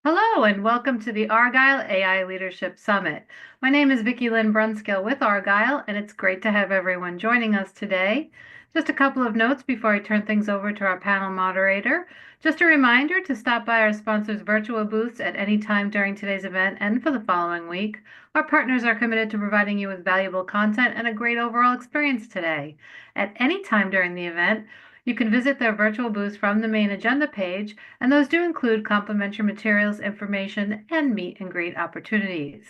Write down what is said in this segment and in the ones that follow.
Hello and welcome to the Argyle AI Leadership Summit. My name is Vicki Lynn Brunskill with Argyle, and it's great to have everyone joining us today. Just a couple of notes before I turn things over to our panel moderator. Just a reminder to stop by our sponsors' virtual booths at any time during today's event and for the following week. Our partners are committed to providing you with valuable content and a great overall experience today. At any time during the event, you can visit their virtual booths from the main agenda page, and those do include complimentary materials, information, and meet and greet opportunities.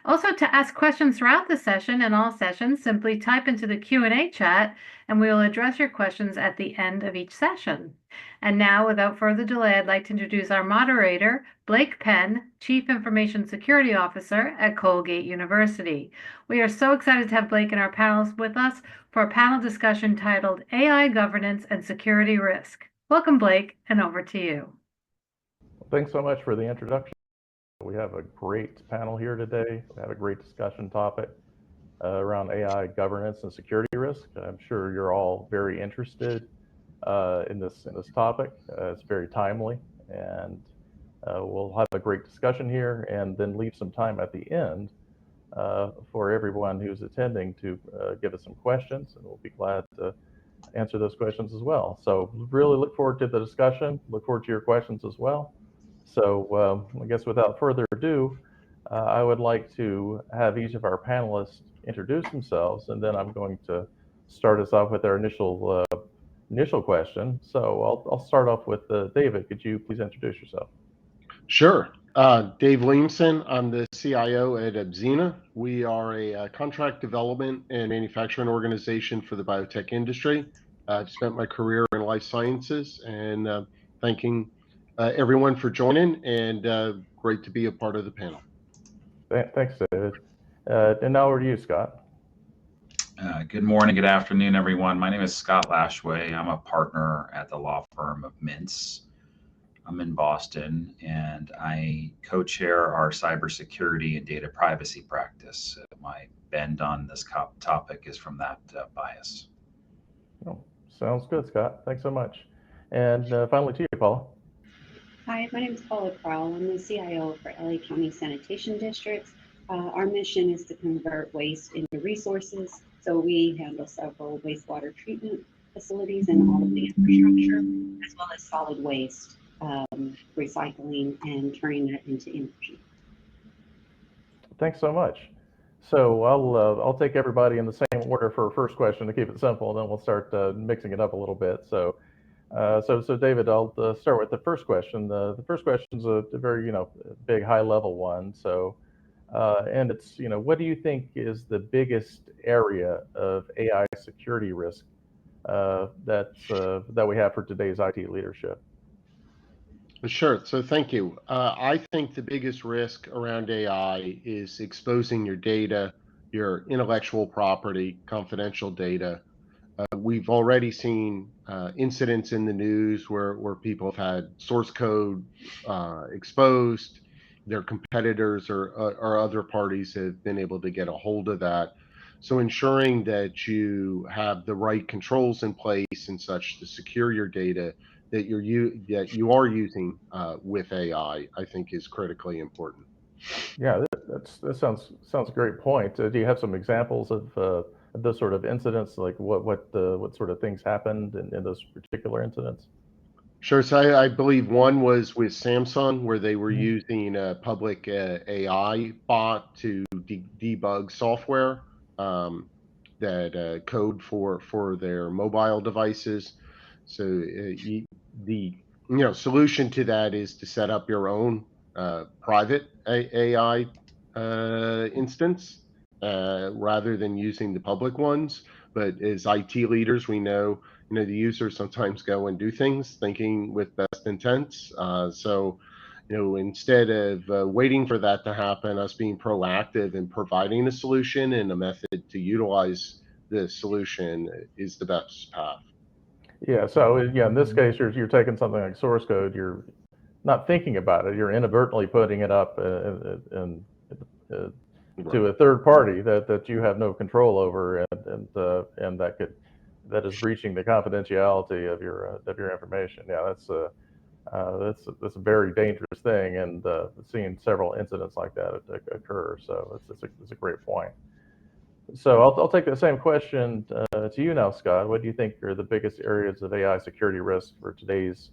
Also, to ask questions throughout the session and all sessions, simply type into the Q&A chat, and we will address your questions at the end of each session. And now, without further delay, I'd like to introduce our moderator, Blake Penn, Chief Information Security Officer at Colgate University. We are so excited to have Blake and our panelists with us for a panel discussion titled AI Governance and Security Risk. Welcome, Blake, and over to you. Thanks so much for the introduction. We have a great panel here today. We have a great discussion topic around AI governance and security risk. I'm sure you're all very interested in this topic. It's very timely, and we'll have a great discussion here and then leave some time at the end for everyone who's attending to give us some questions, and we'll be glad to answer those questions as well. So really look forward to the discussion, look forward to your questions as well. So I guess without further ado, I would like to have each of our panelists introduce themselves, and then I'm going to start us off with our initial question. So I'll start off with David. Could you please introduce yourself? Sure. Dave Williamson. I'm the CIO at Abzena. We are a contract development and manufacturing organization for the biotech industry. I've spent my career in life sciences, and thanking everyone for joining, and great to be a part of the panel. Thanks, David. And now over to you, Scott. Good morning, good afternoon, everyone. My name is Scott Lashway. I'm a partner at the law firm of Mintz. I'm in Boston, and I co-chair our cybersecurity and data privacy practice. My bend on this topic is from that bias. Oh, sounds good, Scott. Thanks so much. And finally to you, Paula. Hi, my name is Paula Crowell. I'm the CIO for LA County Sanitation Districts. Our mission is to convert waste into resources. So we handle several wastewater treatment facilities and all of the infrastructure, as well as solid waste, recycling and turning that into energy. Thanks so much. So I'll take everybody in the same order for a first question to keep it simple, and then we'll start mixing it up a little bit. So David, I'll start with the first question. The first question is a very big high level one. So and it's what do you think is the biggest area of AI security risk that we have for today's IT leadership? Sure. So thank you. I think the biggest risk around AI is exposing your data, your intellectual property, confidential data. We've already seen incidents in the news where people have had source code exposed. Their competitors or other parties have been able to get a hold of that. So ensuring that you have the right controls in place and such to secure your data that you are using with AI, I think is critically important. Yeah, that sounds a great point. Do you have some examples of those sort of incidents, like what sort of things happened in those particular incidents? Sure. So I believe one was with Samsung, where they were using a public AI bot to debug software that code for their mobile devices. So the solution to that is to set up your own private AI instance rather than using the public ones. But as IT leaders, we know the users sometimes go and do things thinking with best intents. So instead of waiting for that to happen, us being proactive and providing a solution and a method to utilize the solution is the best path. Yeah. So in this case, you're taking something like source code. You're not thinking about it. You're inadvertently putting it up to a third party that you have no control over, and that is breaching the confidentiality of your information. Yeah, That's a very dangerous thing, and seeing several incidents like that occur. So it's a great point. So I'll take the same question to you now, Scott. What do you think are the biggest areas of AI security risk for today's,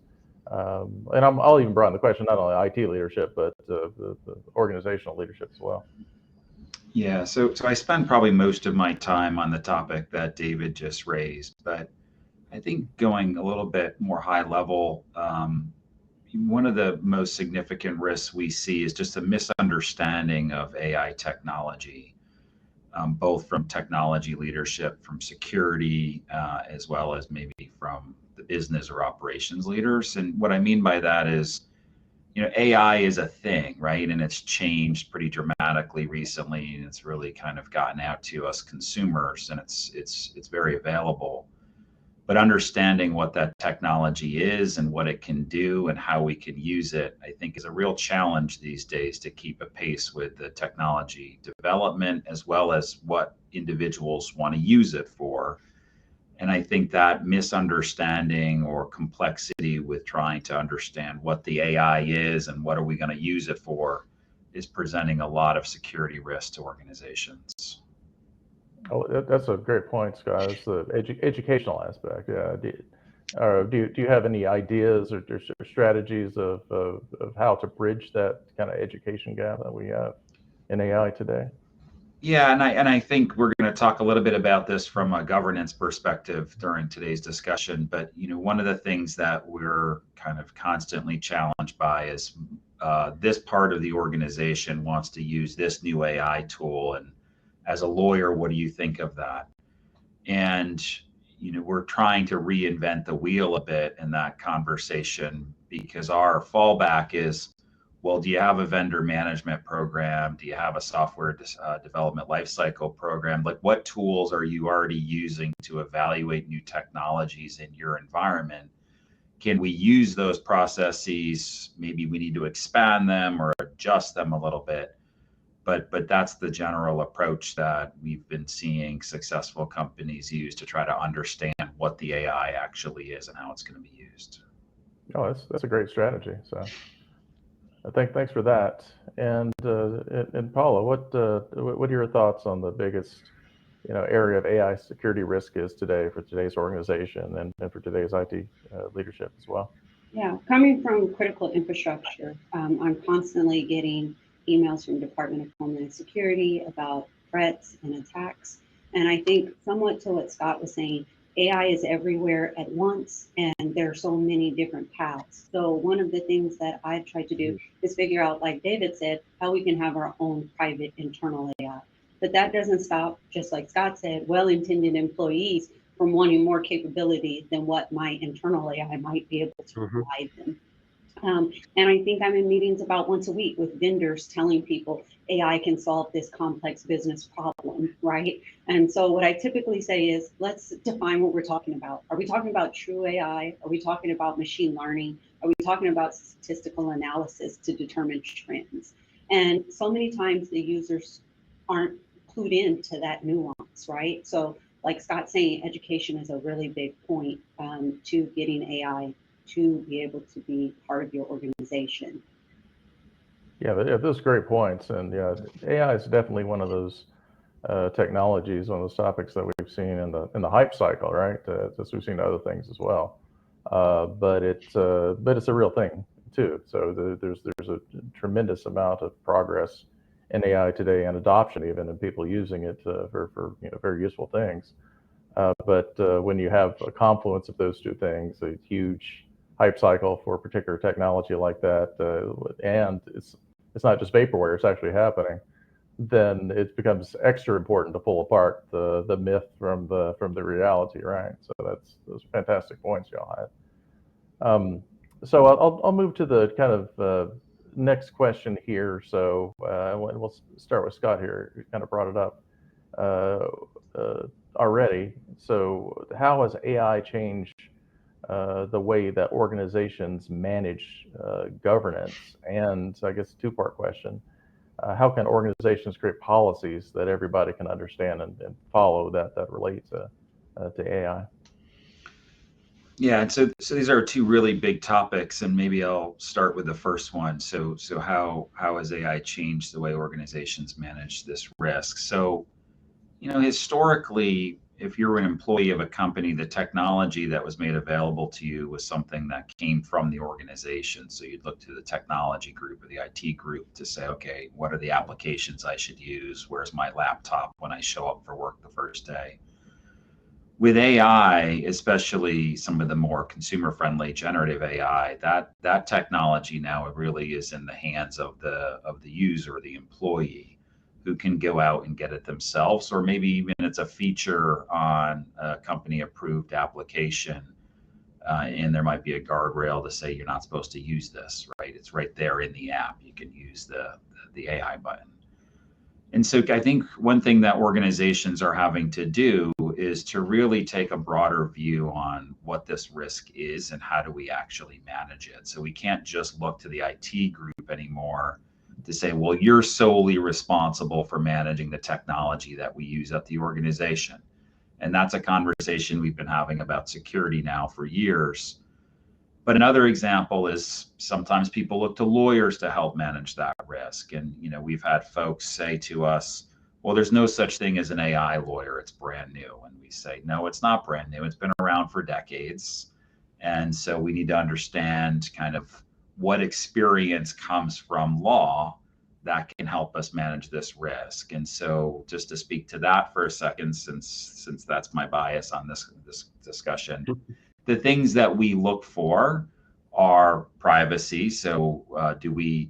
and I'll even broaden the question, not only IT leadership, but the organizational leadership as well. Yeah, so I spend probably most of my time on the topic that David just raised, but I think going a little bit more high level, one of the most significant risks we see is just a misunderstanding of AI technology, both from technology leadership, from security, as well as maybe from the business or operations leaders. And what I mean by that is, AI is a thing, right? And it's changed pretty dramatically recently, and it's really kind of gotten out to us consumers, and it's very available. But understanding what that technology is and what it can do and how we can use it, I think is a real challenge these days to keep a pace with the technology development as well as what individuals want to use it for. And I think that misunderstanding or complexity with trying to understand what the AI is and what are we going to use it for is presenting a lot of security risks to organizations. Oh, that's a great point, Scott. It's the educational aspect. Yeah. Do you have any ideas or strategies of how to bridge that kind of education gap that we have in AI today? Yeah, and I think we're going to talk a little bit about this from a governance perspective during today's discussion. But one of the things that we're kind of constantly challenged by is this part of the organization wants to use this new AI tool, and as a lawyer, what do you think of that? And we're trying to reinvent the wheel a bit in that conversation because our fallback is, well, do you have a vendor management program? Do you have a software development lifecycle program? Like, what tools are you already using to evaluate new technologies in your environment? Can we use those processes? Maybe we need to expand them or adjust them a little bit. But that's the general approach that we've been seeing successful companies use to try to understand what the AI actually is and how it's going to be used. Oh, that's a great strategy. So thanks for that. And Paula, what are your thoughts on the biggest area of AI security risk is today for today's organization and for today's IT leadership as well? Yeah, coming from critical infrastructure, I'm constantly getting emails from Department of Homeland Security about threats and attacks. And I think somewhat to what Scott was saying, AI is everywhere at once, and there are so many different paths. So one of the things that I've tried to do is figure out, like David said, how we can have our own private internal AI. But that doesn't stop, just like Scott said, well-intended employees from wanting more capability than what my internal AI might be able to provide them. And I think I'm in meetings about once a week with vendors telling people AI can solve this complex business problem, right? And so what I typically say is, let's define what we're talking about. Are we talking about true AI? Are we talking about machine learning? Are we talking about statistical analysis to determine trends? And so many times the users aren't clued into that nuance, right? So like Scott's saying, education is a really big point to getting AI to be able to be part of your organization. Yeah, those are great points. And yeah, AI is definitely one of those technologies, one of those topics that we've seen in the hype cycle, right? As we've seen other things as well. But it's a real thing too. So there's a tremendous amount of progress in AI today and adoption even, and people using it for very useful things. But when you have a confluence of those two things, a huge hype cycle for a particular technology like that, and it's not just vaporware; it's actually happening. Then it becomes extra important to pull apart the myth from the reality, right? So those are fantastic points y'all had. So I'll move to the kind of next question here. So we'll start with Scott here, who kind of brought it up already. So how has AI changed the way that organizations manage governance? And so I guess a two-part question. How can organizations create policies that everybody can understand and follow that relate to AI? Yeah, and so these are two really big topics, and maybe I'll start with the first one. So how has AI changed the way organizations manage this risk? So, historically, if you were an employee of a company, the technology that was made available to you was something that came from the organization. So you'd look to the technology group or the IT group to say, okay, what are the applications I should use? Where's my laptop when I show up for work the first day? With AI, especially some of the more consumer-friendly generative AI, that technology now it really is in the hands of the user, the employee, who can go out and get it themselves, or maybe even it's a feature on a company-approved application, and there might be a guardrail to say you're not supposed to use this. Right? It's right there in the app. You can use the AI button. And so I think one thing that organizations are having to do is to really take a broader view on what this risk is and how do we actually manage it. So we can't just look to the IT group anymore to say, well, you're solely responsible for managing the technology that we use at the organization. And that's a conversation we've been having about security now for years. But another example is sometimes people look to lawyers to help manage that risk. And we've had folks say to us, well, there's no such thing as an AI lawyer. It's brand new. And we say, no, it's not brand new. It's been around for decades. And so we need to understand kind of what experience comes from law that can help us manage this risk. And so just to speak to that for a second, since that's my bias on this discussion, the things that we look for are privacy. So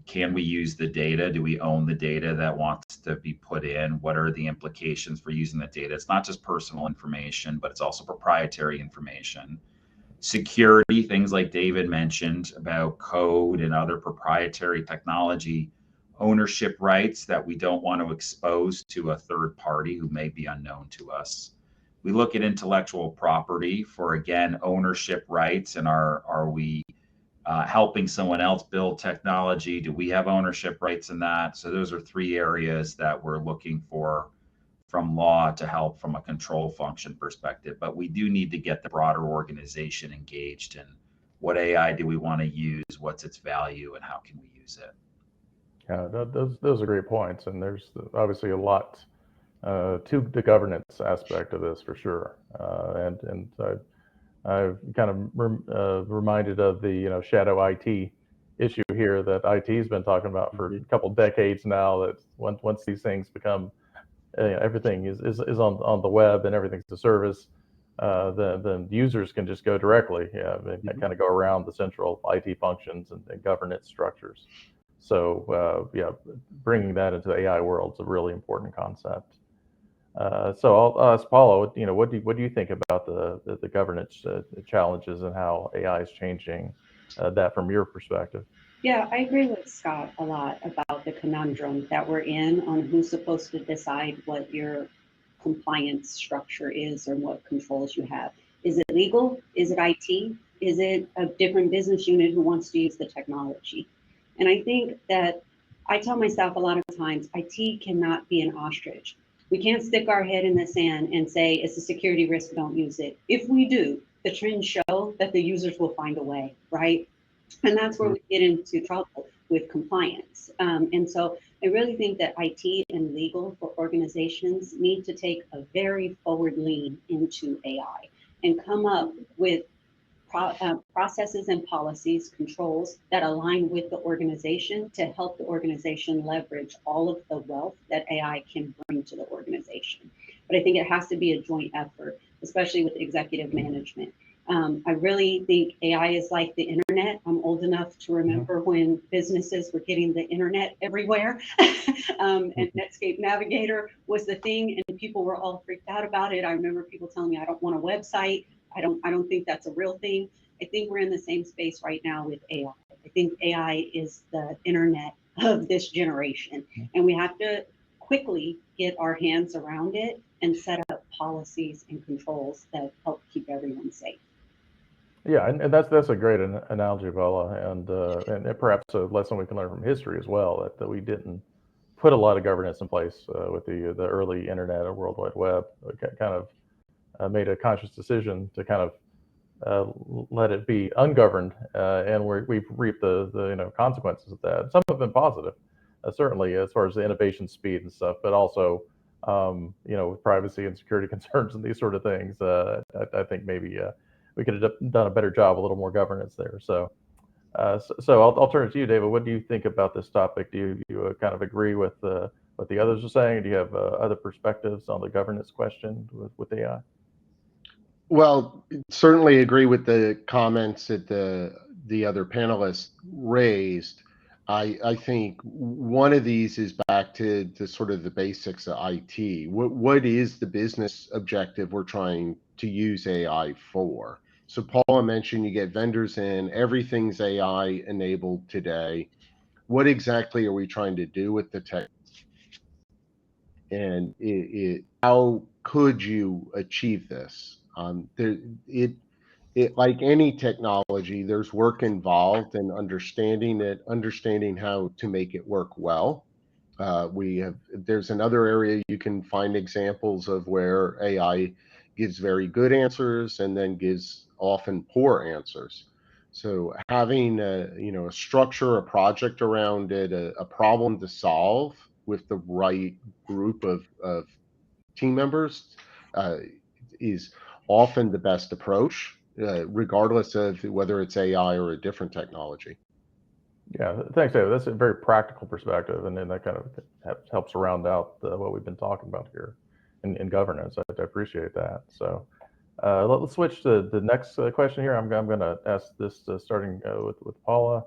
can we use the data? Do we own the data that wants to be put in? What are the implications for using the data? It's not just personal information, but it's also proprietary information. Security, things like David mentioned about code and other proprietary technology, ownership rights that we don't want to expose to a third party who may be unknown to us. We look at intellectual property for, again, ownership rights, and are we helping someone else build technology? Do we have ownership rights in that? So those are three areas that we're looking for from law to help from a control function perspective. But we do need to get the broader organization engaged in what AI do we want to use, what's its value, and how can we use it. Yeah, those are great points, and there's obviously a lot to the governance aspect of this for sure. And I've kind of reminded of the shadow IT issue here that IT has been talking about for a couple decades now. That once these things become everything is on the web and everything's a service, then users can just go directly, kind of go around the central IT functions and governance structures. So bringing that into the AI world is a really important concept. So I'll ask Paulo, what do you think about the governance challenges and how AI is changing that from your perspective? Yeah, I agree with Scott a lot about the conundrum that we're in on who's supposed to decide what your compliance structure is or what controls you have. Is it legal? Is it IT? Is it a different business unit who wants to use the technology? And I think that I tell myself a lot of times, IT cannot be an ostrich. We can't stick our head in the sand and say it's a security risk, don't use it. If we do, the trends show that the users will find a way, right? And that's where we get into trouble with compliance. And so I really think that IT and legal for organizations need to take a very forward lean into AI and come up with processes and policies, controls that align with the organization to help the organization leverage all of the wealth that AI can bring to the organization. But I think it has to be a joint effort, especially with executive management. I really think AI is like the internet. I'm old enough to remember when businesses were getting the internet everywhere, and Netscape Navigator was the thing, and people were all freaked out about it. I remember people telling me, "I don't want a website. I don't think that's a real thing." I think we're in the same space right now with AI. I think AI is the internet of this generation, and we have to quickly get our hands around it and set up policies and controls that help keep everyone safe. Yeah, and that's a great analogy, Bella, and perhaps a lesson we can learn from history as well, that we didn't put a lot of governance in place with the early internet or World Wide Web. We kind of made a conscious decision to kind of let it be ungoverned, and we've reaped the consequences of that. Some have been positive, certainly as far as the innovation speed and stuff, but also with privacy and security concerns and these sort of things. I think maybe we could have done a better job, a little more governance there. So I'll turn it to you, David. What do you think about this topic? Do you kind of agree with what the others are saying? Do you have other perspectives on the governance question with AI? Well, certainly agree with the comments that the other panelists raised. I think one of these is back to the sort of the basics of IT. What is the business objective we're trying to use AI for? So Paula mentioned you get vendors in, everything's AI enabled today. What exactly are we trying to do with the tech? And how could you achieve this? Like any technology, there's work involved in understanding it, understanding how to make it work well. There's another area you can find examples of where AI gives very good answers and then gives often poor answers. So having a structure, a project around it, a problem to solve with the right group of team members is often the best approach, regardless of whether it's AI or a different technology. Yeah, thanks, David. That's a very practical perspective, and then that kind of helps round out what we've been talking about here in governance. I appreciate that. So let's switch to the next question here. I'm going to ask this starting with Paula.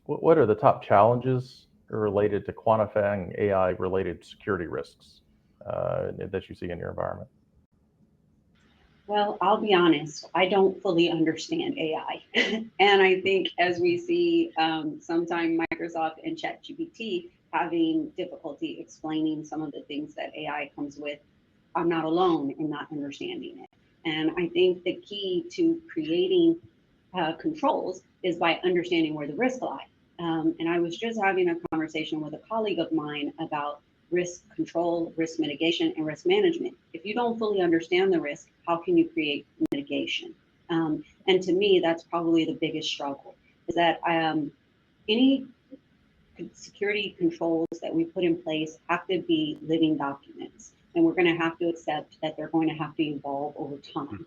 What are the top challenges related to quantifying AI-related security risks that you see in your environment? Well, I'll be honest, I don't fully understand AI. And I think as we see sometime Microsoft and ChatGPT having difficulty explaining some of the things that AI comes with, I'm not alone in not understanding it. And I think the key to creating controls is by understanding where the risks lie. And I was just having a conversation with a colleague of mine about risk control, risk mitigation, and risk management. If you don't fully understand the risk, how can you create mitigation? And to me, that's probably the biggest struggle, is that any security controls that we put in place have to be living documents. And we're going to have to accept that they're going to have to evolve over time.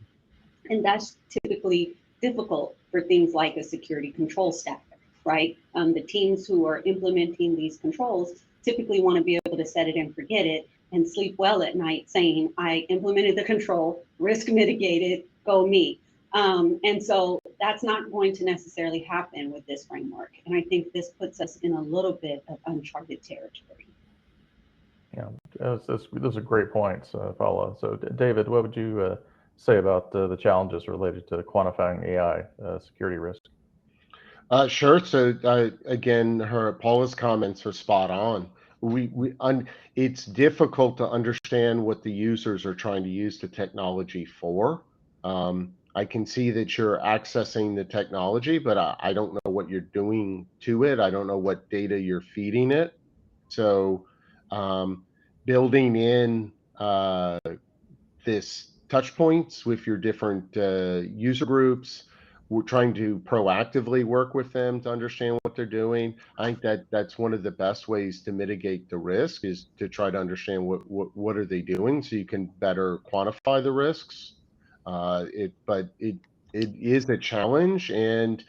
And that's typically difficult for things like a security control stack, right? The teams who are implementing these controls typically want to be able to set it and forget it and sleep well at night saying, I implemented the control, risk mitigated, go me. And so that's not going to necessarily happen with this framework. And I think this puts us in a little bit of uncharted territory. Yeah, those are great points, Paula. So David, what would you say about the challenges related to quantifying AI security risk? Sure. So again, Paula's comments are spot on. It's difficult to understand what the users are trying to use the technology for. I can see that you're accessing the technology, but I don't know what you're doing to it. I don't know what data you're feeding it. So building in this touch points with your different user groups, we're trying to proactively work with them to understand what they're doing. I think that's one of the best ways to mitigate the risk, is to try to understand what are they doing, so you can better quantify the risks. But it is a challenge, and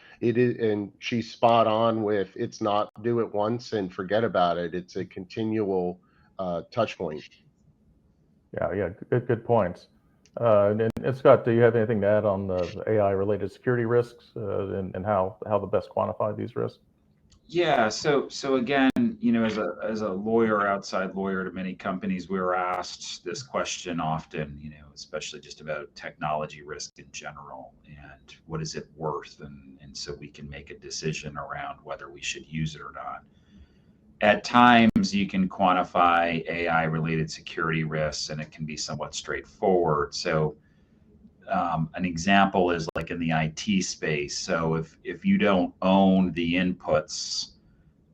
she's spot on with, it's not do it once and forget about it. It's a continual touch point. Yeah, good points. And Scott, do you have anything to add on the AI-related security risks and how to best quantify these risks? Yeah. So again, as a lawyer, outside lawyer to many companies, we were asked this question often, especially just about technology risk in general, and what is it worth, and so we can make a decision around whether we should use it or not. At times, you can quantify AI-related security risks, and it can be somewhat straightforward. So an example is like in the IT space. So if you don't own the inputs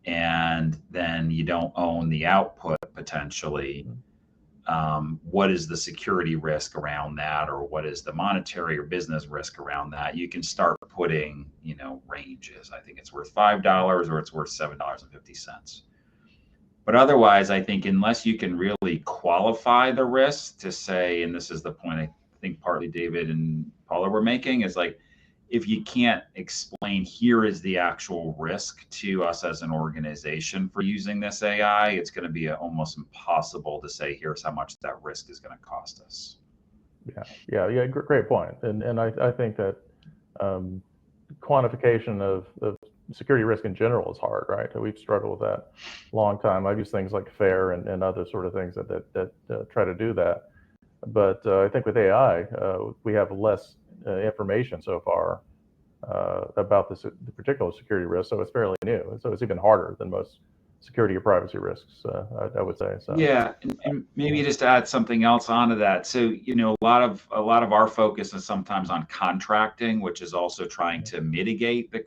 and then you don't own the output potentially, what is the security risk around that, or what is the monetary or business risk around that, you can start putting, ranges. I think it's worth $5 or it's worth $7.50. But otherwise, I think unless you can really qualify the risk to say, and this is the point I think partly David and Paula were making, is like, if you can't explain, here is the actual risk to us as an organization for using this AI, it's going to be almost impossible to say, here's how much that risk is going to cost us. Yeah. Great point. And I think that quantification of security risk in general is hard, right? We've struggled with that a long time. I've used things like FAIR and other sort of things that try to do that. But I think with AI, we have less information so far about the particular security risk, so it's fairly new. So it's even harder than most security or privacy risks, I would say. So yeah, and maybe just to add something else onto that. So a lot of our focus is sometimes on contracting, which is also trying to mitigate the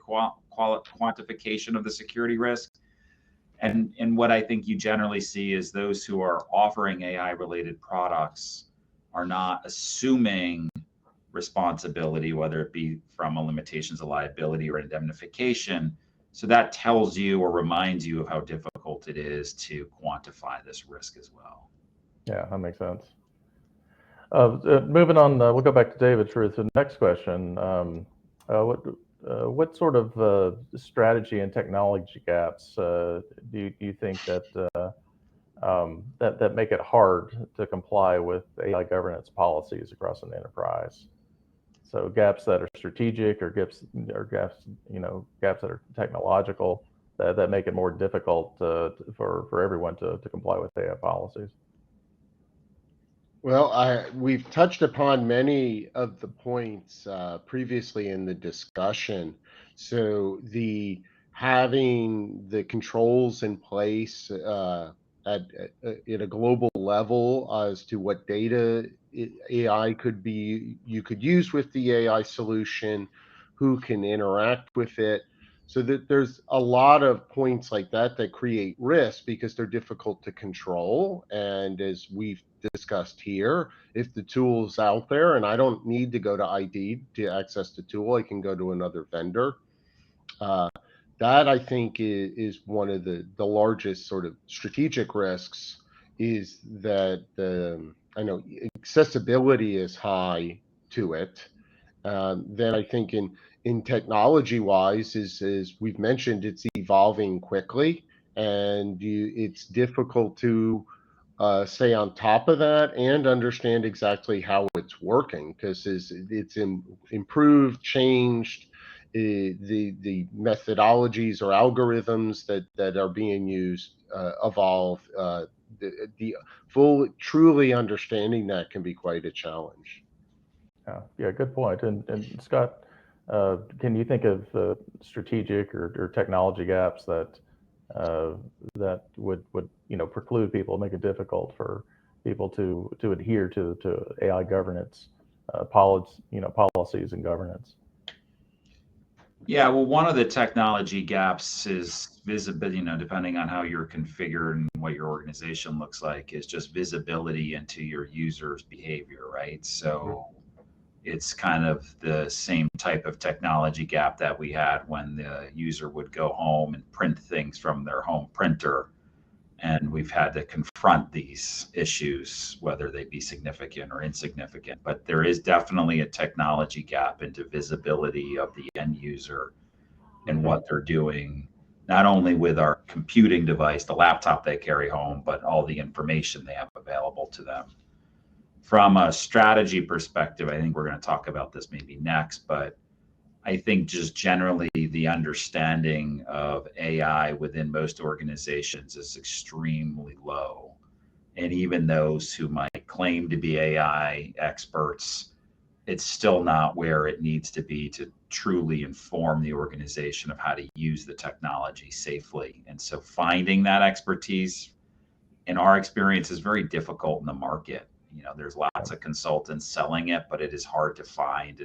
quantification of the security risk. And what I think you generally see is those who are offering AI related products are not assuming responsibility, whether it be from a limitations of liability or indemnification. So that tells you or reminds you of how difficult it is to quantify this risk as well. Yeah, that makes sense. Moving on, we'll go back to David for the next question. What sort of strategy and technology gaps do you think that make it hard to comply with AI governance policies across an enterprise? So gaps that are strategic, or gaps that are technological, that make it more difficult for everyone to comply with AI policies. Well, we've touched upon many of the points previously in the discussion. So having the controls in place at a global level as to what data AI you could use with the AI solution, who can interact with it. So that there's a lot of points like that create risk because they're difficult to control. And as we've discussed here, if the tool's out there and I don't need to go to ID to access the tool, I can go to another vendor. That I think is one of the largest sort of strategic risks, is that I know accessibility is high to it. Then I think in technology wise, is we've mentioned, it's evolving quickly, and it's difficult to stay on top of that and understand exactly how it's working, because it's improved, changed. The methodologies or algorithms that are being used evolve. The full truly understanding that can be quite a challenge. Yeah, good point. And Scott, can you think of strategic or technology gaps that would preclude people, make it difficult for people to adhere to AI governance policies and governance? Yeah, well, one of the technology gaps is visibility, depending on how you're configured and what your organization looks like, is just visibility into your users' behavior, right? So it's kind of the same type of technology gap that we had when the user would go home and print things from their home printer. And we've had to confront these issues, whether they be significant or insignificant. But there is definitely a technology gap into visibility of the end user and what they're doing, not only with our computing device, the laptop they carry home, but all the information they have available to them. From a strategy perspective, I think we're going to talk about this maybe next, but I think just generally the understanding of AI within most organizations is extremely low. And even those who might claim to be AI experts, it's still not where it needs to be to truly inform the organization of how to use the technology safely. And so finding that expertise, in our experience, is very difficult in the market. There's lots of consultants selling it, but it is hard to find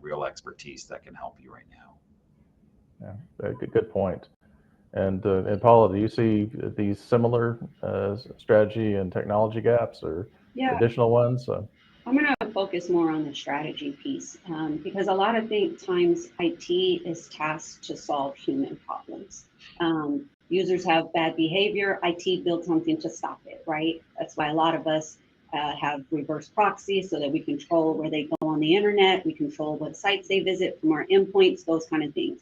real expertise that can help you right now. Yeah, good point. And Paula, do you see these similar strategy and technology gaps or Yeah, additional ones? I'm going to focus more on the strategy piece because a lot of times IT is tasked to solve human problems. Users have bad behavior, IT builds something to stop it, right? That's why a lot of us have reverse proxies so that we control where they go on the internet, we control what sites they visit from our endpoints, those kind of things.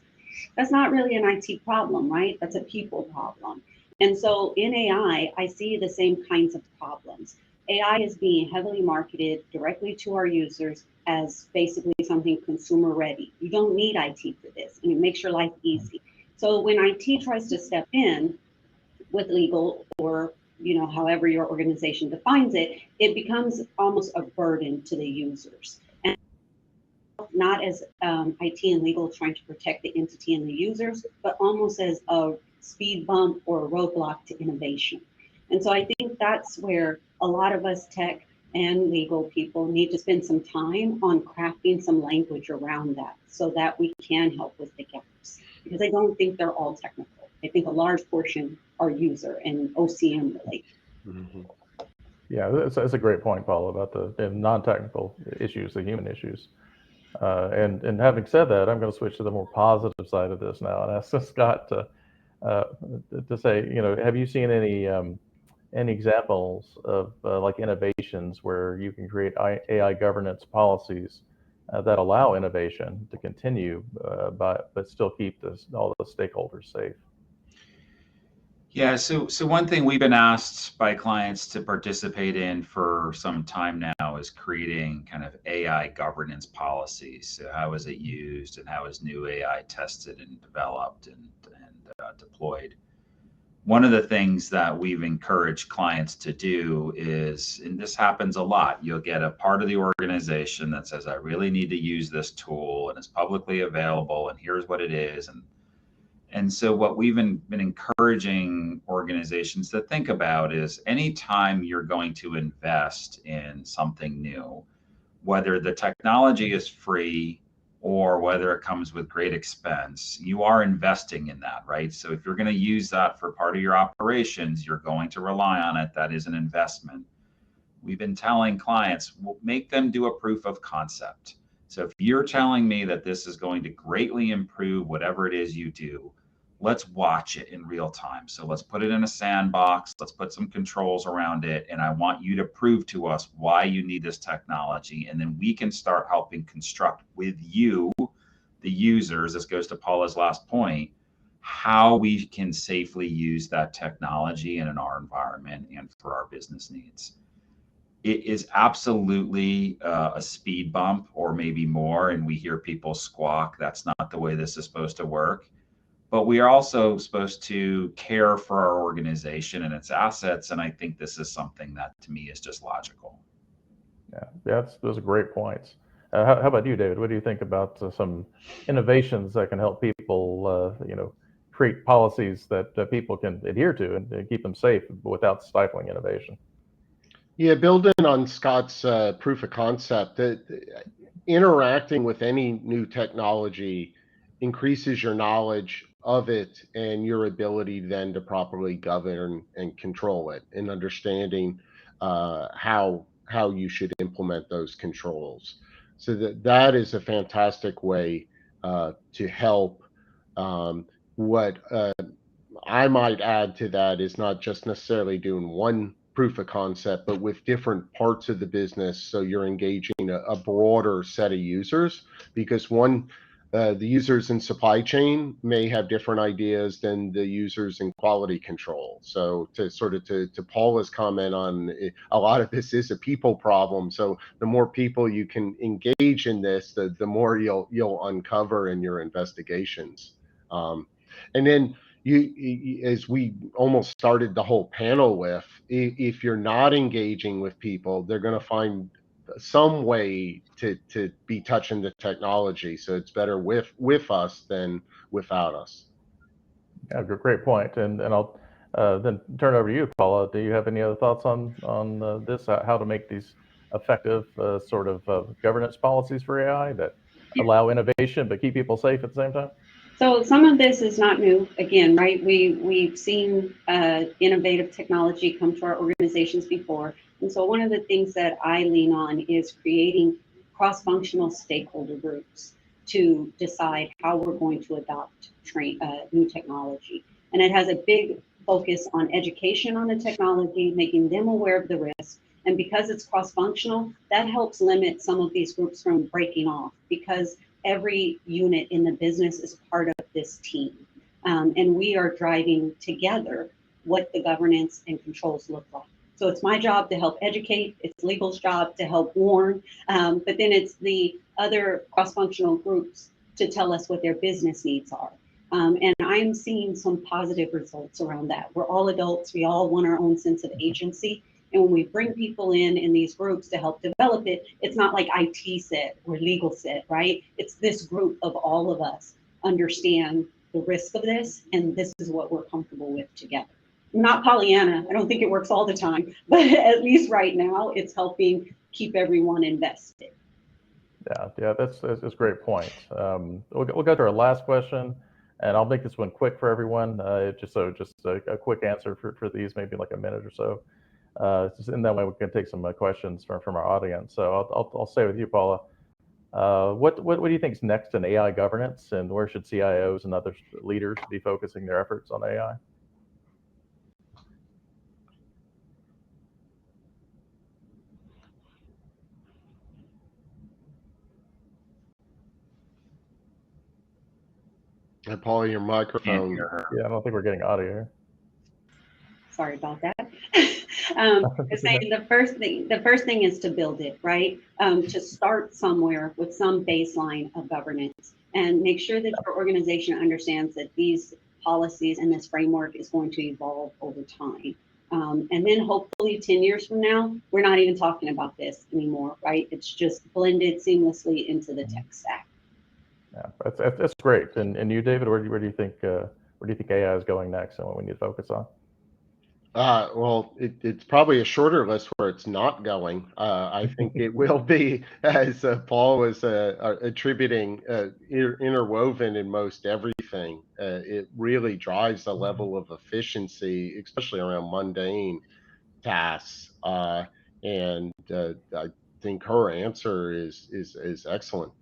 That's not really an IT problem, right? That's a people problem. And so in I see the same kinds of problems. AI is being heavily marketed directly to our users as basically something consumer ready. You don't need IT for this, and it makes your life easy. So when IT tries to step in with legal or however your organization defines it, it becomes almost a burden to the users. And not as IT and legal trying to protect the entity and the users, but almost as a speed bump or a roadblock to innovation. And so I think that's where a lot of us tech and legal people need to spend some time on crafting some language around that so that we can help with the gaps. Because I don't think they're all technical. I think a large portion are user and OCM related. Mm-hmm. Yeah, that's a great point, Paula, about the non-technical issues, the human issues. And having said that, I'm going to switch to the more positive side of this now and ask Scott uh, to say, have you seen any examples of like innovations where you can create AI governance policies that allow innovation to continue, but still keep all the stakeholders safe? Yeah, so one thing we've been asked by clients to participate in for some time now is creating kind of AI governance policies. So how is it used, and how is new AI tested and developed and deployed? One of the things that we've encouraged clients to do is, and this happens a lot, you'll get a part of the organization that says, I really need to use this tool and it's publicly available and here's what it is. And so what we've been encouraging organizations to think about is anytime you're going to invest in something new, whether the technology is free or whether it comes with great expense, you are investing in that, right? So if you're going to use that for part of your operations, you're going to rely on it. That is an investment. We've been telling clients, we'll make them do a proof of concept. So if you're telling me that this is going to greatly improve whatever it is you do, let's watch it in real time. So let's put it in a sandbox, let's put some controls around it, and I want you to prove to us why you need this technology, and then we can start helping construct with you, the users. This goes to Paula's last point, how we can safely use that technology in our environment and for our business needs. It is absolutely a speed bump or maybe more, and we hear people squawk, that's not the way this is supposed to work. But we are also supposed to care for our organization and its assets, and I think this is something that to me is just logical. Yeah, those are great points. How about you, David? What do you think about some innovations that can help people, create policies that people can adhere to and keep them safe without stifling innovation? Yeah, building on Scott's proof of concept, interacting with any new technology increases your knowledge of it and your ability then to properly govern and control it, and understanding how you should implement those controls. So that is a fantastic way to help. What I might add to that is not just necessarily doing one proof of concept, but with different parts of the business. So you're engaging a broader set of users, because the users in supply chain may have different ideas than the users in quality control. So to Paula's comment on a lot of this is a people problem. So the more people you can engage in this, the more you'll uncover in your investigations. And then as we almost started the whole panel with, if you're not engaging with people, they're going to find some way to be touching the technology. So it's better with us than without us. Yeah, great point. And I'll then turn it over to you, Paula. Do you have any other thoughts on this? How to make these effective sort of governance policies for AI that allow innovation but keep people safe at the same time? So some of this is not new. Again, right? We've seen innovative technology come to our organizations before, and so one of the things that I lean on is creating cross-functional stakeholder groups to decide how we're going to adopt new technology. And it has a big focus on education on the technology, making them aware of the risk. And because it's cross-functional, that helps limit some of these groups from breaking off, because every unit in the business is part of this team. And we are driving together what the governance and controls look like. So it's my job to help educate, it's legal's job to help warn, but then it's the other cross-functional groups to tell us what their business needs are. And I'm seeing some positive results around that. We're all adults, we all want our own sense of agency. And when we bring people in these groups to help develop it, it's not like IT said or legal said, right? It's this group of all of us understand the risk of this, and this is what we're comfortable with together. I'm not Pollyanna. I don't think it works all the time, but at least right now, it's helping keep everyone invested. Yeah, that's a great point. We'll go to our last question, and I'll make this one quick for everyone. Just a quick answer for these, maybe like a minute or so. Just in that way, we can take some questions from our audience. So I'll stay with you, Paula. What do you think is next in AI governance, and where should CIOs and other leaders be focusing their efforts on AI? Paul, your Can't microphone. hear her. Yeah, I don't think we're getting audio here. Sorry about that. Saying the first thing is to build it, right? To start somewhere with some baseline of governance and make sure that your organization understands that these policies and this framework is going to evolve over time. And then hopefully 10 years from now, we're not even talking about this anymore, right? It's just blended seamlessly into the tech stack. Yeah, that's great. And you, David, where do you think AI is going next, and what we need to focus on? Well, it's probably a shorter list where it's not going. I think it will be, as Paul was attributing, interwoven in most everything. It really drives the level of efficiency, especially around mundane tasks. And I think her answer is excellent.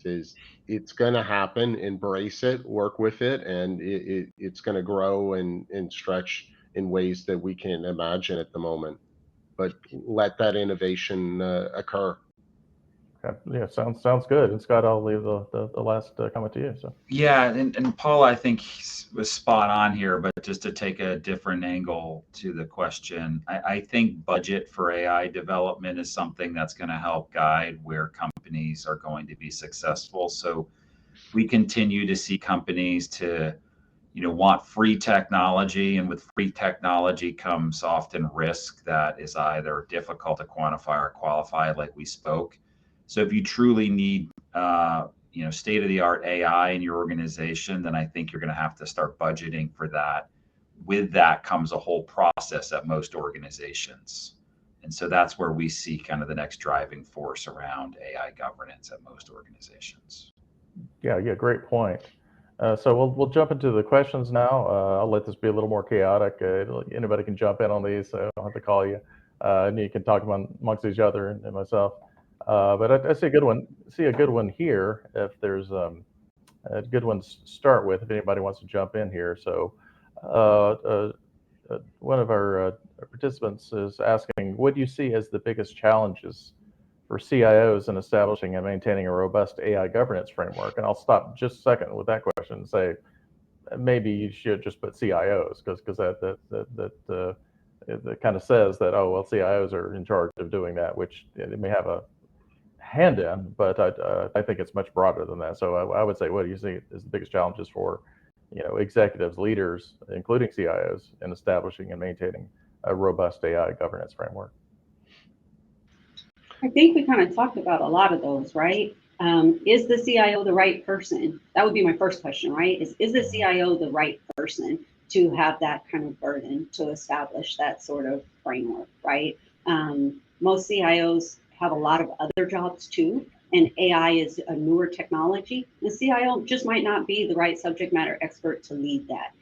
It's going to happen. Embrace it, work with it, and it's going to grow and stretch in ways that we can't imagine at the moment. But let that innovation occur. Okay. Yeah, sounds good. And Scott, I'll leave the last comment to you. So. Yeah, and Paul, I think was spot on here, but just to take a different angle to the question, I think budget for AI development is something that's going to help guide where companies are going to be successful. So we continue to see companies to, want free technology, and with free technology comes often risk that is either difficult to quantify or qualify, like we spoke. So if you truly need state-of-the-art AI in your organization, then I think you're going to have to start budgeting for that. With that comes a whole process at most organizations. And so that's where we see kind of the next driving force around AI governance at most organizations. Yeah, great point. So we'll jump into the questions now. I'll let this be a little more chaotic. Anybody can jump in on these, so I don't have to call you. And you can talk amongst each other and myself. But I see a good one. Here. If there's a good one to start with, if anybody wants to jump in here. So one of our participants is asking, what do you see as the biggest challenges for CIOs in establishing and maintaining a robust AI governance framework? And I'll stop just a second with that question and say, maybe you should just put CIOs, because that kind of says that, oh, well, CIOs are in charge of doing that, which it may have a hand in, but I think it's much broader than that. So I would say, what do you see as the biggest challenges for executives, leaders, including CIOs, in establishing and maintaining a robust AI governance framework? I think we kind of talked about a lot of those, right? Is the CIO the right person? That would be my first question, right? Is the CIO the right person to have that kind of burden to establish that sort of framework, right? Most CIOs have a lot of other jobs too. and AI is a newer technology, the CIO just might not be the right subject matter expert to lead that.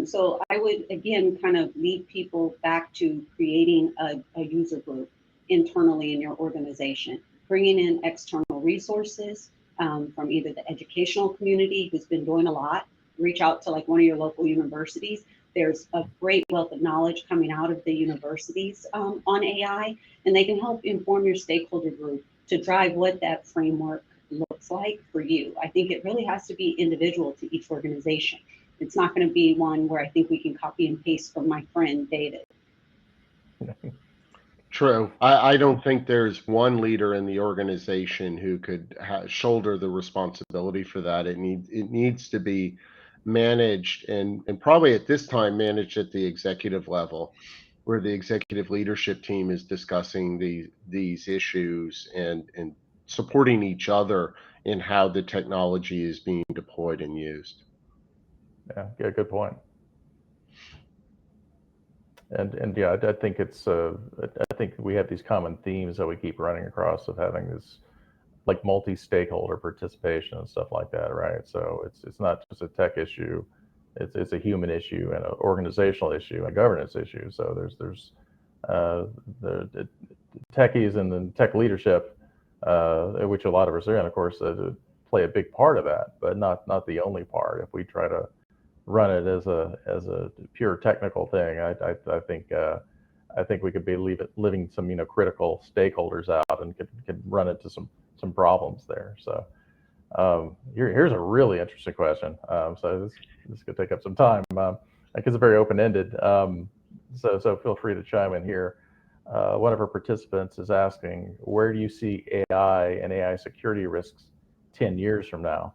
So I would, again, kind of lead people back to creating a user group internally in your organization, bringing in external resources from either the educational community who's been doing a lot, reach out to like one of your local universities. There's a great wealth of knowledge coming out of the universities on AI, and they can help inform your stakeholder group to drive what that framework looks like for you. I think it really has to be individual to each organization. It's not going to be one where I think we can copy and paste from my friend David. True. I don't think there's one leader in the organization who could shoulder the responsibility for that. It needs to be managed and probably at this time managed at the executive level, where the executive leadership team is discussing these issues and supporting each other in how the technology is being deployed and used. Yeah, good point. And yeah, I think it's I think we have these common themes that we keep running across of having this like multi-stakeholder participation and stuff like that, right? So it's not just a tech issue, it's a human issue and an organizational issue and a governance issue. So there's the techies and the tech leadership, which a lot of us are in, of course, play a big part of that, but not the only part. If we try to run it as a pure technical thing, I think we could be leaving some critical stakeholders out and could run into some problems there. So here's a really interesting question. So this could take up some time because it's very open-ended. So feel free to chime in here. One of our participants is asking, where do you see AI and AI security risks 10 years from now?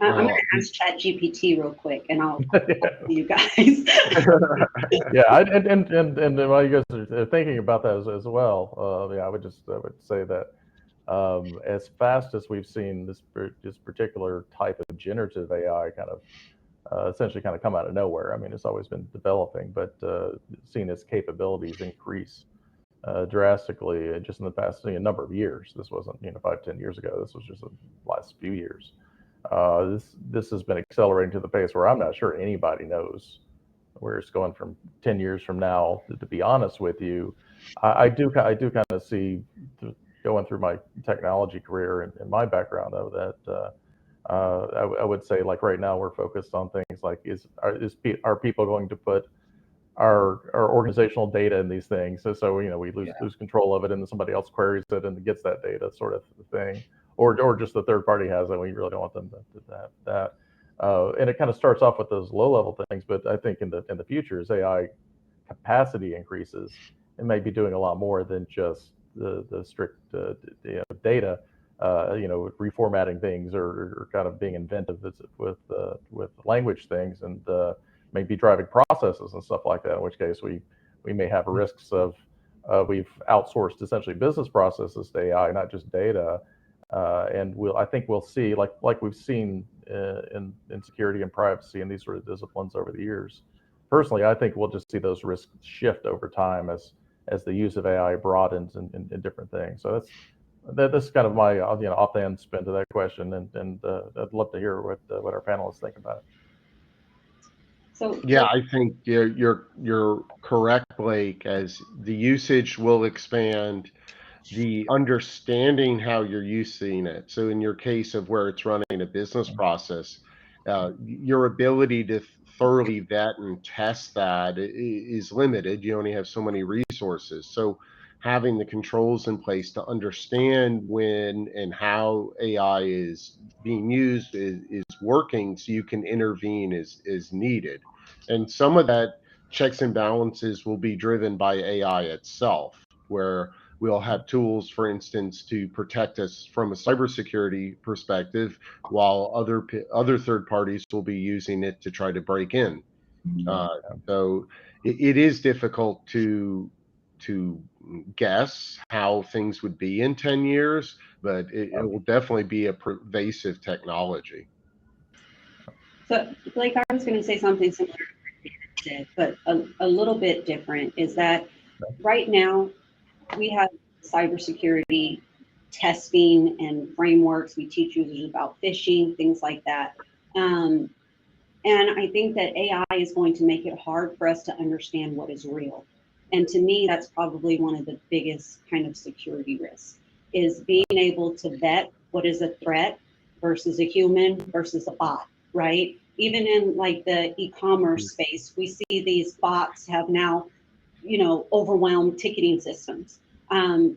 I'm going to ask ChatGPT real quick, and I'll talk to you guys. Yeah, and while you guys are thinking about that as well, yeah, I would say that as fast as we've seen this particular type of generative AI kind of essentially kind of come out of nowhere. I mean, it's always been developing, but seeing its capabilities increase drastically just in the past number of years. This wasn't 5-10 years ago. This was just the last few years. This has been accelerating to the pace where I'm not sure anybody knows where it's going from 10 years from now. To be honest with you, I do kind of see, going through my technology career and my background, though, that I would say, like right now, we're focused on things like are people going to put our organizational data in these things? So we lose control of it, and then somebody else queries it and gets that data, sort of thing. Or just the third party has it. We really don't want them to have that. And it kind of starts off with those low level things, but I think in the future, as AI capacity increases, it may be doing a lot more than just the strict data. Reformatting things or kind of being inventive with language things and maybe driving processes and stuff like that. In which case we may have risks of we've outsourced essentially business processes to AI, not just data. And I think we'll see, like we've seen in security and privacy and these sort of disciplines over the years. Personally, I think we'll just see those risks shift over time as the use of AI broadens in different things. So that's kind of my offhand spin to that question, and I'd love to hear what our panelists think about it. So yeah, I think you're correct, Blake. As the usage will expand, the understanding how you're using it. So in your case of where it's running a business process, your ability to thoroughly vet and test that is limited. You only have so many resources. So having the controls in place to understand when and how AI is being used is working, so you can intervene is needed. And some of that checks and balances will be driven by AI itself, where we'll have tools, for instance, to protect us from a cybersecurity perspective, while other third parties will be using it to try to break in. So it is difficult to guess how things would be in 10 years, but it will definitely be a pervasive technology. So, Blake, I was going to say something similar to what David said, but a little bit different, is that Right now, we have cybersecurity testing and frameworks. We teach users about phishing, things like that. Um, and I think that AI is going to make it hard for us to understand what is real. And to me, that's probably one of the biggest kind of security risks is being able to vet what is a threat versus a human versus a bot, right? Even in like the e-commerce space, we see these bots have now, overwhelmed ticketing systems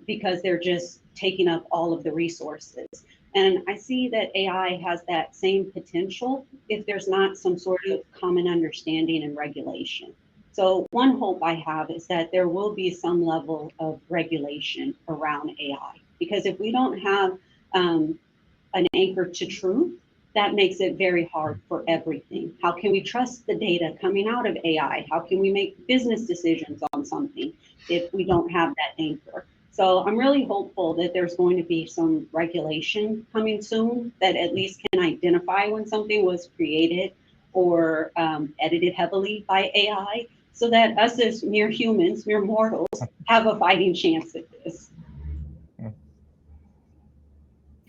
because they're just taking up all of the resources. And I see that AI has that same potential if there's not some sort of common understanding and regulation. So one hope I have is that there will be some level of regulation around AI, because if we don't have an anchor to truth, that makes it very hard for everything. How can we trust the data coming out of AI? How can we make business decisions on something if we don't have that anchor? So I'm really hopeful that there's going to be some regulation coming soon that at least can identify when something was created or edited heavily by AI, so that us as mere humans, mere mortals, have a fighting chance at this.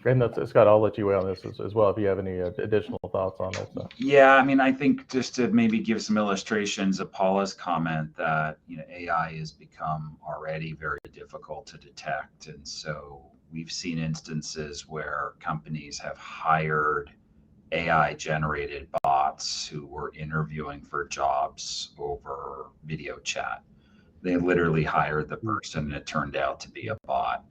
And that's, Scott, I'll let you weigh on this as well if you have any additional thoughts on it. So. Yeah, I mean, I think just to maybe give some illustrations of Paula's comment that AI has become already very difficult to detect, and so we've seen instances where companies have hired AI generated bots who were interviewing for jobs over video chat. They literally hired the person and it turned out to be a bot.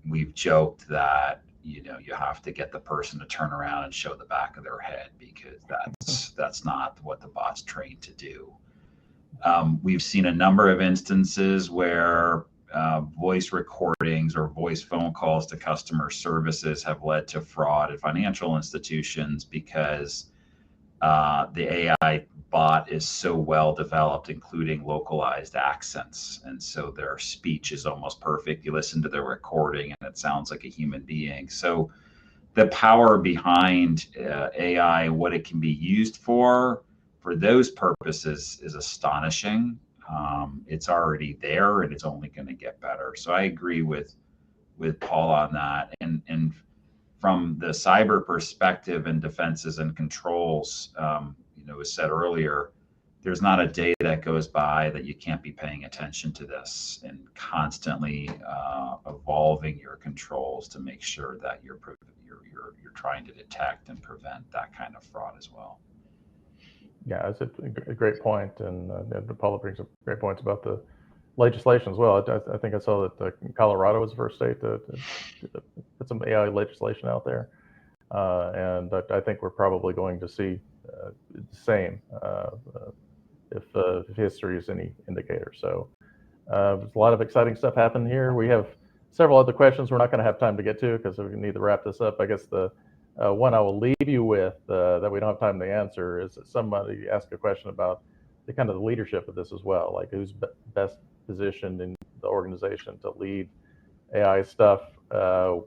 We've joked that you have to get the person to turn around and show the back of their head because that's not what the bot's trained to do. We've seen a number of instances where voice recordings or voice phone calls to customer services have led to fraud at financial institutions because the AI bot is so well developed, including localized accents. And so their speech is almost perfect. You listen to the recording and it sounds like a human being. So the power behind AI, what it can be used for those purposes is astonishing. It's already there and it's only going to get better. So I agree with Paul on that. And from the cyber perspective and defenses and controls, was said earlier, there's not a day that goes by that you can't be paying attention to this and constantly evolving your controls to make sure that you're trying to detect and prevent that kind of fraud as well. Yeah, it's a great point, and Paula brings up great points about the legislation as well. I think I saw that Colorado was the first state to put some AI legislation out there, and I think we're probably going to see the same if history is any indicator. So there's a lot of exciting stuff happening here. We have several other questions we're not going to have time to get to because we need to wrap this up. I guess the one I will leave you with that we don't have time to answer is that somebody asked a question about the kind of the leadership of this as well, like who's best positioned in the organization to lead AI stuff.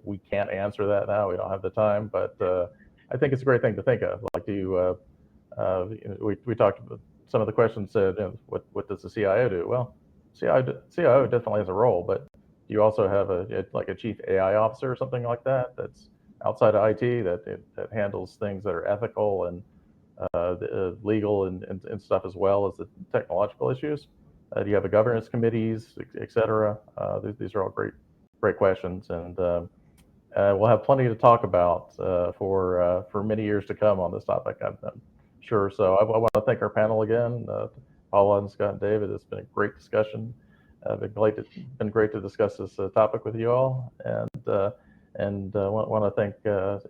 We can't answer that now. We don't have the time, but I think it's a great thing to think of. Like, we talked about some of the questions said, what does the CIO do? Well, CIO definitely has a role, but you also have a chief AI officer or something like that that's outside of IT that handles things that are ethical and legal and stuff, as well as the technological issues. Do you have a governance committees, et cetera? These are all great questions, and we'll have plenty to talk about for many years to come on this topic, I'm sure. So I want to thank our panel again, Paula and Scott and David. It's been a great discussion. Been great to discuss this topic with you all, and want to thank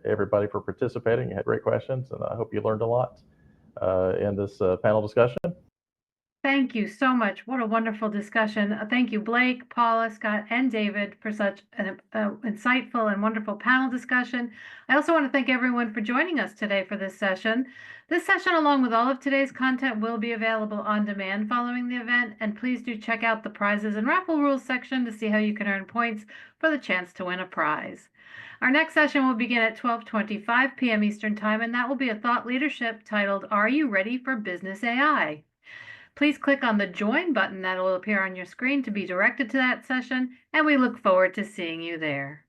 everybody for participating. You had great questions, and I hope you learned a lot in this panel discussion. Thank you so much. What a wonderful discussion. Thank you, Blake, Paula, Scott, and David for such an insightful and wonderful panel discussion. I also want to thank everyone for joining us today for this session. This session, along with all of today's content, will be available on demand following the event, and please do check out the prizes and raffle rules section to see how you can earn points for the chance to win a prize. Our next session will begin at 12:25 p.m. Eastern Time, and that will be a thought leadership titled, "Are You Ready for Business AI?" Please click on the join button that will appear on your screen to be directed to that session, and we look forward to seeing you there.